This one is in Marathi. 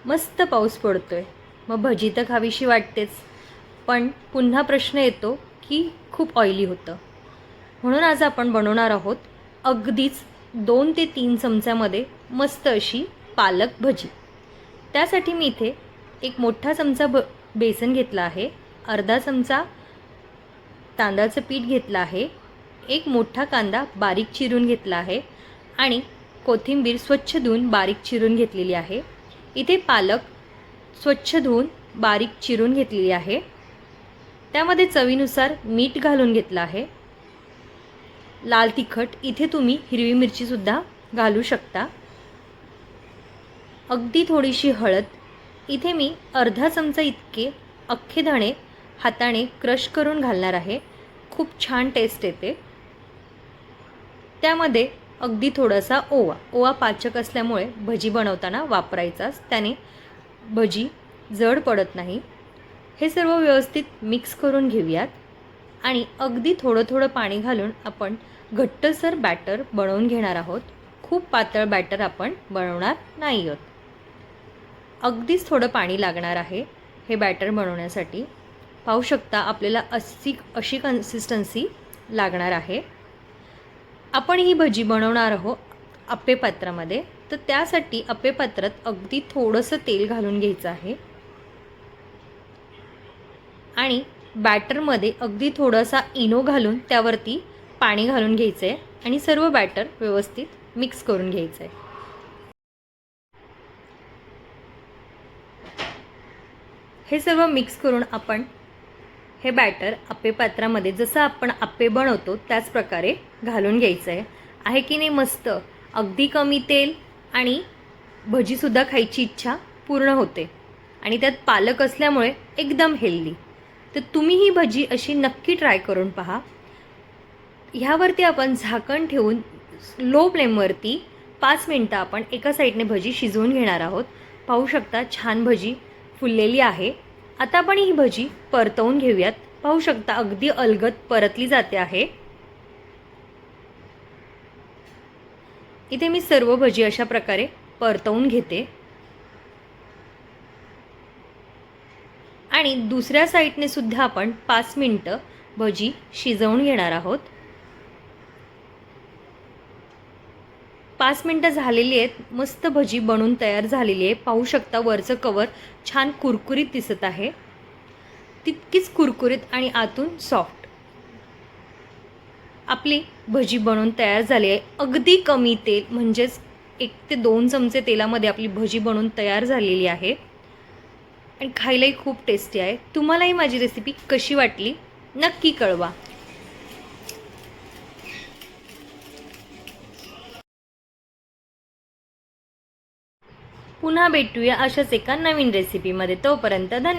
मस्त पाऊस पडतोय, मग भजी तर खावीशी वाटतेच, पण पुन्हा प्रश्न येतो की खूप ऑइली होतं. म्हणून आज आपण बनवणार आहोत अगदीच 2 ते 3 चमच्यामध्ये मस्त अशी पालक भजी. त्यासाठी मी इथे एक मोठा चमचा बेसन घेतला आहे, अर्धा चमचा तांदळाचं पीठ घेतलं आहे, एक मोठा कांदा बारीक चिरून घेतला आहे आणि कोथिंबीर स्वच्छ धुवून बारीक चिरून घेतलेली आहे. इथे पालक स्वच्छ धुवून बारीक चिरून घेतलेली आहे. त्यामध्ये चवीनुसार मीठ घालून घेतलं आहे. लाल तिखट, इथे तुम्ही हिरवी मिरचीसुद्धा घालू शकता. अगदी थोडीशी हळद, इथे मी अर्धा चमचा इतके अख्खे धणे हाताने क्रश करून घालणार आहे. खूप छान टेस्ट येते. त्यामध्ये अगदी थोडासा ओवा पाचक असल्यामुळे भजी बनवताना वापरायचाच, त्याने भजी जड पडत नाही. हे सर्व व्यवस्थित मिक्स करून घेऊयात आणि अगदी थोडं थोडं पाणी घालून आपण घट्टसर बॅटर बनवून घेणार आहोत. खूप पातळ बॅटर आपण बनवणार नाही आहोत. अगदीच थोडं पाणी लागणार आहे हे बॅटर बनवण्यासाठी. पाहू शकता आपल्याला अशी कन्सिस्टन्सी लागणार आहे. आपण ही भजी बनवणार आहोत आप्पे पात्रामध्ये, तर त्यासाठी आप्पे पात्रात अगदी थोडंसं तेल घालून घ्यायचं आहे आणि बॅटरमध्ये अगदी थोडासा इनो घालून त्यावरती पाणी घालून घ्यायचं आहे आणि सर्व बॅटर व्यवस्थित मिक्स करून घ्यायचं आहे. हे सर्व मिक्स करून आपण हे बॅटर आप्पे पात्रामध्ये जसं आपण आप्पे बनवतो त्याच प्रकारे घालून घ्यायचं आहे की नाही मस्त. अगदी कमी तेल आणि भजीसुद्धा खायची इच्छा पूर्ण होते आणि त्यात पालक असल्यामुळे एकदम हेल्दी. तर तुम्ही ही भजी अशी नक्की ट्राय करून पहा. ह्यावरती आपण झाकण ठेवून लो फ्लेमवरती 5 मिनटं आपण एका साईडने भजी शिजवून घेणार आहोत. पाहू शकता छान भजी फुललेली आहे. आता आपण ही भजी परतवून घेऊयात. पाहू शकता अगदी अलगद परतली जाते आहे. इथे मी सर्व भजी अशा प्रकारे परतवून घेते आणि दुसऱ्या साईडने सुद्धा आपण 5 मिनटं भजी शिजवून घेणार आहोत. 5 मिनटं झालेली आहेत. मस्त भजी बनून तयार झालेली आहे. पाहू शकता वरचं कवर छान कुरकुरीत दिसत आहे, तितकीच कुरकुरीत आणि आतून सॉफ्ट आपली भजी बनवून तयार झाली आहे. अगदी कमी तेल, म्हणजेच 1 ते 2 चमचे तेलामध्ये आपली भजी बनवून तयार झालेली आहे आणि खायलाही खूप टेस्टी आहे. तुम्हालाही माझी रेसिपी कशी वाटली नक्की कळवा. पुन्हा भेटूया अशाच एका नवीन रेसिपीमध्ये. तोपर्यंत धन्यवाद.